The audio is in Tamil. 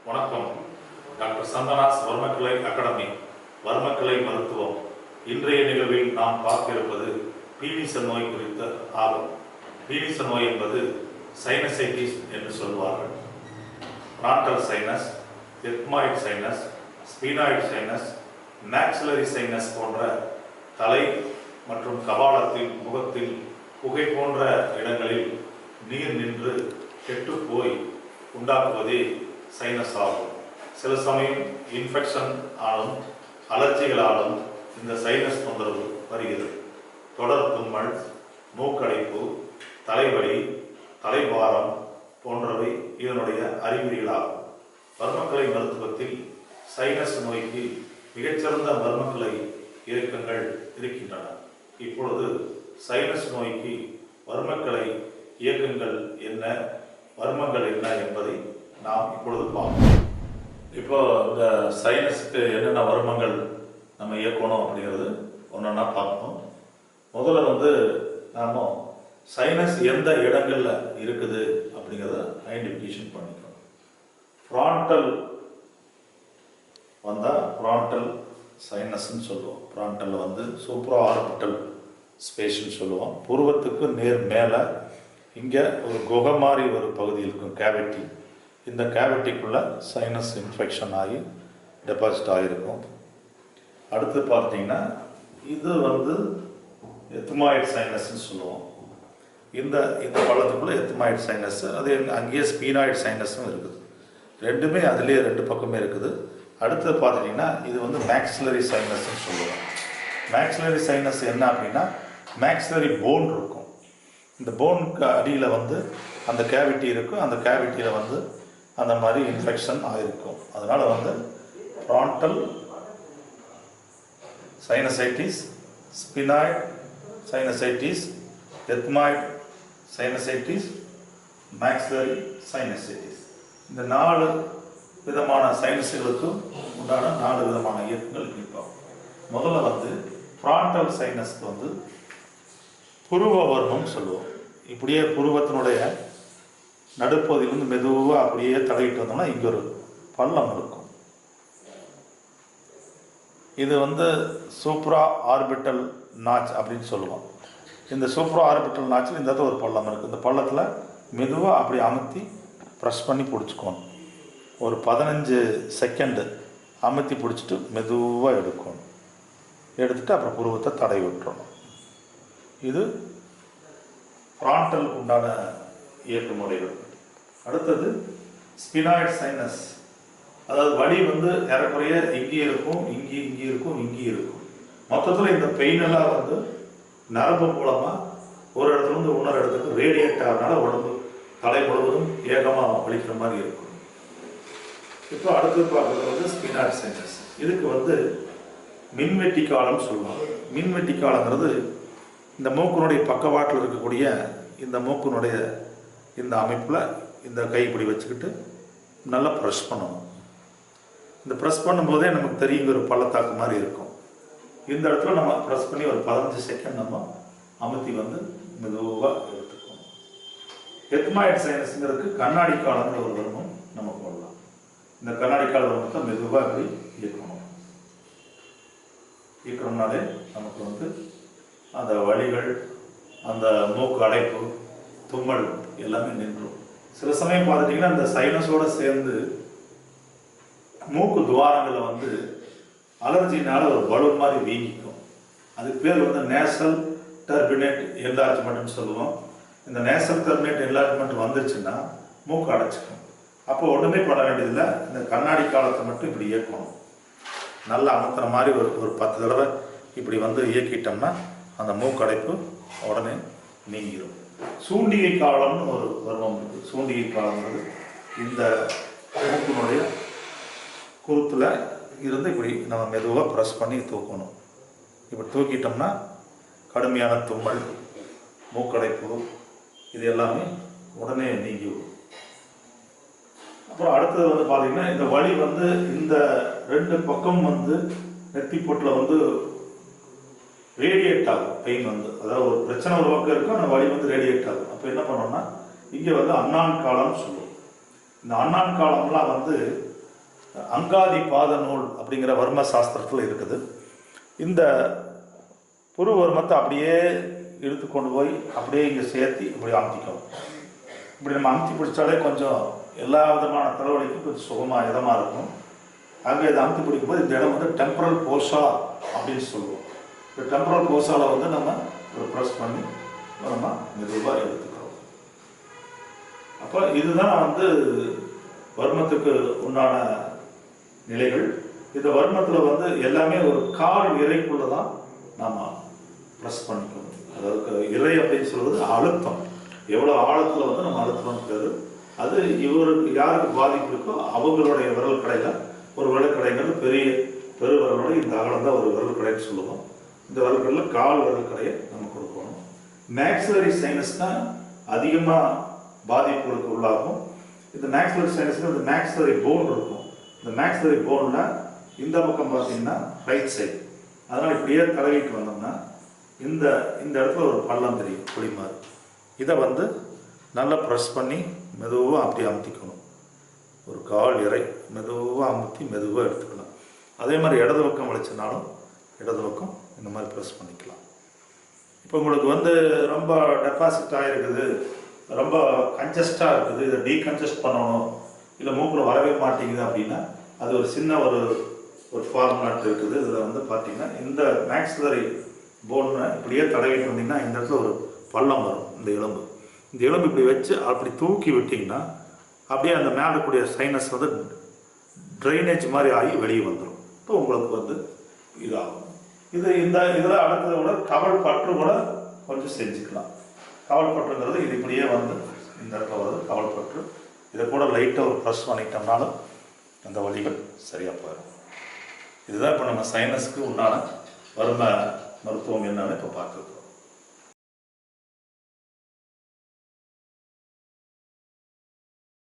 வணக்கம். டாக்டர் சந்தனாஸ் வர்மக்கலை அகாடமி வர்மக்கலை மருத்துவம். இன்றைய நிகழ்வில் நாம் பார்க்க இருப்பது பீனிச நோய் குறித்த ஆகும். பீனிச நோய் என்பது சைனசைட்டிஸ் என்று சொல்வார்கள். Frontal sinus, ethmoid sinus, sphenoid sinus, maxillary sinus போன்ற தலை மற்றும் கபாலத்தில், முகத்தில், புகை போன்ற இடங்களில் நீர் நின்று கெட்டுப்போய் உண்டாக்குவதே சைனஸ் ஆகும். சில சமயம் இன்ஃபெக்ஷன் ஆலும் அலர்ஜிகளாலும் இந்த சைனஸ் தொந்தரவு வருகிறது. தொடர் தும்மல், மூக்கடைப்பு, தலைவலி, தலைபாரம் போன்றவை இதனுடைய அறிகுறிகளாகும். வர்மக்கலை மருத்துவத்தில் சைனஸ் நோய்க்கு மிகச்சிறந்த வர்மக்கலை இயக்கங்கள் இருக்கின்றன. இப்பொழுது சைனஸ் நோய்க்கு வர்மக்கலை இயக்கங்கள் என்ன, வர்மங்கள் என்ன என்பதை நாம் இப்பொழுது பார்ப்போம். இப்போ இந்த சைனஸுக்கு என்னென்ன வர்மங்கள் நம்ம இயக்கணும் அப்படிங்கிறது ஒன்றா பார்ப்போம். முதல்ல நாம் சைனஸ் எந்த இடங்களில் இருக்குது அப்படிங்கிறத ஐடென்டிஃபிகேஷன் பண்ணிக்கணும். ஃப்ராண்டல் வந்தால் ஃப்ராண்டல் சைனஸ்ன்னு சொல்லுவோம். ஃப்ராண்டலில் சூப்ரா ஆர்பிட்டல் ஸ்பேஸ்ன்னு சொல்லுவோம். புருவத்துக்கு நேர் மேலே இங்கே ஒரு குகை மாதிரி ஒரு பகுதி இருக்கும், கேவிட்டி. இந்த கேவிட்டிக்குள்ளே சைனஸ் இன்ஃபெக்ஷன் ஆகி டெபாசிட் ஆகிருக்கும். அடுத்து பார்த்தீங்கன்னா இது எத்மாய்ட் சைனஸ்ன்னு சொல்லுவோம். இந்த பள்ளத்துக்குள்ளே எத்மாய்ட் சைனஸ், அது அங்கேயே ஸ்பீனாய்ட் சைனஸும் இருக்குது. ரெண்டுமே அதுலேயே ரெண்டு பக்கமே இருக்குது. அடுத்தது பார்த்துட்டிங்கன்னா இது மேக்ஸிலரி சைனஸ்ன்னு சொல்லுவோம். மேக்ஸிலரி சைனஸ் என்ன அப்படின்னா, மேக்ஸிலரி போன் இருக்கும். இந்த போனுக்கு அடியில் அந்த கேவிட்டி இருக்கும். அந்த கேவிட்டியில் அந்த மாதிரி இன்ஃபெக்ஷன் ஆகிருக்கும். அதனால் frontal sinusitis, sphenoid sinusitis, ethmoid sinusitis, maxillary sinusitis, இந்த 4 விதமான சைனஸுகளுக்கும் உண்டான 4 விதமான இயக்கங்கள் இருப்போம். முதல்ல ஃப்ராண்டல் சைனஸ்க்கு புருவ வர்மம் சொல்லுவோம். இப்படியே புருவத்தினுடைய நடுப்பகுதியிலிருந்து மெதுவாக அப்படியே தடவிட்டு வந்தோம்னா இங்கே ஒரு பள்ளம் இருக்கும். இது சூப்ரா ஆர்பிட்டல் நாச் அப்படின்னு சொல்லுவோம். இந்த சூப்ரா ஆர்பிட்டல் நாச்சில் இந்த இடத்துல ஒரு பள்ளம் இருக்குது. இந்த பள்ளத்தில் மெதுவாக அப்படி அமுத்தி ப்ரெஸ் பண்ணி பிடிச்சிக்கணும். ஒரு 15 செகண்டு அமுத்தி பிடிச்சிட்டு மெதுவாக எடுக்கணும். எடுத்துகிட்டு அப்புறம் புருவத்தை தடவி விட்டுறணும். இது ஃப்ராண்டல் உண்டான இயக்க முறைகள். அடுத்தது ஸ்பினாய்ட் சைனஸ். அதாவது வலி ஏறக்குறைய இங்கே இருக்கும், இங்கே இருக்கும், இங்கே இருக்கும். மொத்தத்தில் இந்த பெயின் எல்லாம் நரம்பு மூலமாக ஒரு இடத்துலேருந்து இன்னொரு இடத்துக்கு ரேடியேட் ஆகிறதுனால உடம்பு தலை முழுவதும் ஏகமாக வலிக்கிற மாதிரி இருக்கும். இப்போ அடுத்தது பார்க்குறது ஸ்பினாய்ட் சைனஸ். இதுக்கு மின்வெட்டி காலம்னு சொல்லுவாங்க. மின்வெட்டி காலங்கிறது இந்த மூக்கினுடைய பக்கவாட்டில் இருக்கக்கூடிய இந்த மூக்கினுடைய இந்த அமைப்பில் இந்த கைப்பிடி வச்சுக்கிட்டு நல்லா ப்ரெஸ் பண்ணணும். இந்த ப்ரெஸ் பண்ணும்போதே நமக்கு தெரியும் ஒரு பள்ளத்தாக்கு மாதிரி இருக்கும். இந்த இடத்துல நம்ம ப்ரெஸ் பண்ணி ஒரு 15 செகண்ட் நம்ம அமுத்தி மெதுவாக எடுத்துக்கணும். எத்மாய்ட் சைனஸுங்கிறதுக்கு கண்ணாடி காலங்கிற ஒரு வர்மம் நம்ம போடலாம். இந்த கண்ணாடி கால வர்மத்தை மெதுவாக இப்படி இயக்கணும். இயக்கணும்னாலே நமக்கு அந்த வலிகள், அந்த மூக்கு அடைப்பு, தும்மல் எல்லாமே நின்றும். சில சமயம் பார்த்துட்டிங்கன்னா இந்த சைனஸோடு சேர்ந்து மூக்கு துவாரங்களில் அலர்ஜினால் ஒரு பலூன் மாதிரி வீங்கிக்கும். அதுக்கு பேர் நேசல் டர்பினேட் என்லார்ஜ்மெண்ட்னு சொல்லுவோம். இந்த நேசல் டர்பினேட் என்லார்ஜ்மெண்ட் வந்துருச்சுன்னா மூக்கு அடைச்சிக்கும். அப்போ ஒன்றுமே பண்ண வேண்டியதில்லை. இந்த கண்ணாடி காலத்தை மட்டும் இப்படி இயக்கணும். நல்லா அமுத்துற மாதிரி ஒரு 10 தடவை இப்படி இயக்கிட்டோம்னா அந்த மூக்கடைப்பு உடனே நீங்கிடும். சூண்டிகை காலம்னு ஒரு வர்மம் இருக்குது. சூண்டிகை காலங்கிறது இந்த மூக்கினுடைய குருத்தில் இருந்து இப்படி நம்ம மெதுவாக ப்ரெஸ் பண்ணி தூக்கணும். இப்படி தூக்கிட்டோம்னா கடுமையான தும்மல், மூக்கடைப்பு இது எல்லாமே உடனே நீங்கிவிடும். அப்புறம் அடுத்தது பார்த்தீங்கன்னா இந்த வலி இந்த 2 பக்கம் நெத்தி பொட்டில் ரேடியேட் ஆகும். பெயின் அதாவது ஒரு பிரச்சனை ஒரு பக்கம் இருக்கும், அந்த வலி ரேடியேட் ஆகும். அப்போ என்ன பண்ணோம்னா இங்கே அண்ணான் காலம்னு சொல்லுவோம். இந்த அண்ணான் காலம்லாம் அங்காதி பாத நூல் அப்படிங்கிற வர்ம சாஸ்திரத்தில் இருக்குது. இந்த புரு வர்மத்தை அப்படியே இழுத்து கொண்டு போய் அப்படியே இங்கே சேர்த்து இப்படி அமுத்திக்கணும். இப்படி நம்ம அமுத்தி பிடிச்சாலே கொஞ்சம் எல்லா விதமான தலைவலிக்கும் கொஞ்சம் சுகமாக இதமாக இருக்கும். அங்கே இதை அமுத்தி பிடிக்கும்போது இந்த இடம் வந்து டெம்பரல் போஷா அப்படின்னு சொல்லுவோம். இந்த டெம்பரல் போஷாவில் வந்து நம்ம ஒரு ப்ரெஸ் பண்ணி நம்ம மெதுவாக எடுத்துக்கிறோம். அப்போ இதுதான் வந்து வர்மத்துக்கு உண்டான நிலைகள். இந்த வர்மத்தில் வந்து எல்லாமே ஒரு கால் இறைக்குள்ளே தான் நாம் ப்ரெஸ் பண்ணிக்கணும். அதாவது இறை அப்படின்னு சொல்வது அழுத்தம், எவ்வளோ ஆழத்தில் வந்து நம்ம அழுத்தம்ங்கிறது. அது இவருக்கு யாருக்கு பாதிப்பு இருக்கோ அவங்களுடைய விரல் கடையில் ஒரு விரல் கடைங்கிறது பெரிய பெருவிரலோட இந்த அகலம் தான் ஒரு விரல் கடைன்னு சொல்லுவோம். இந்த விரல் கடையில் கால் விரல் கடையை நம்ம கொடுக்கணும். மேக்ஸிலரி சைனஸ் தான் அதிகமாக பாதிப்புகளுக்கு உள்ளாகும். இந்த மேக்ஸிலரி சைனஸ்க்கு இந்த மேக்ஸிலரி போன் இருக்கும். இந்த மேக்ஸிலரி போனில் இந்த பக்கம் பார்த்தீங்கன்னா ரைட் சைடு. அதனால் இப்படியே தடவிட்டு வந்தோம்னா இந்த இடத்துல ஒரு பள்ளம் தெரியும் குழிமாறு. இதை வந்து நல்லா ப்ரெஸ் பண்ணி மெதுவாக அப்படியே அமுத்திக்கணும். ஒரு கால் இறை மெதுவாக அமுத்தி மெதுவாக எடுத்துக்கலாம். அதே மாதிரி இடது பக்கம் வலிச்சினாலும் இடது பக்கம் இந்த மாதிரி ப்ரெஸ் பண்ணிக்கலாம். இப்போ உங்களுக்கு வந்து ரொம்ப டெபாசிட் ஆகிருக்குது, ரொம்ப கன்ஜஸ்டாக இருக்குது, இதை டீகன்ஜஸ்ட் பண்ணணும், இல்லை மூக்கில் வரவே மாட்டேங்குது அப்படின்னா அது ஒரு சின்ன ஒரு ஃபார்முலாட் இருக்குது. இதில் வந்து பார்த்தீங்கன்னா இந்த மேக்ஸிலரி போனை இப்படியே தடவிட்டு வந்தீங்கன்னா இந்த இடத்துல ஒரு பள்ளம் வரும். இந்த எலும்பு இப்படி வச்சு அப்படி தூக்கி விட்டிங்கன்னா அப்படியே அந்த மேலே கூடிய சைனஸ் வந்து ட்ரைனேஜ் மாதிரி ஆகி வெளியே வந்துடும். இப்போ உங்களுக்கு வந்து இதாகும். இதில் அடுத்ததை விட கவல் பற்று கூட கொஞ்சம் செஞ்சுக்கலாம். கவல் பற்றுங்கிறது இது இப்படியே வந்து இந்த இடத்துல வருது கவல் பற்று. இதை கூட லைட்டாக ஒரு ப்ரெஸ் பண்ணிட்டோம்னாலும் அந்த வலிகள் சரியாக போயிடும். இதுதான் இப்போ நம்ம சைனஸ்க்கு உண்டான வர்ம மருத்துவம் என்னன்னு இப்போ பார்க்குறோம்.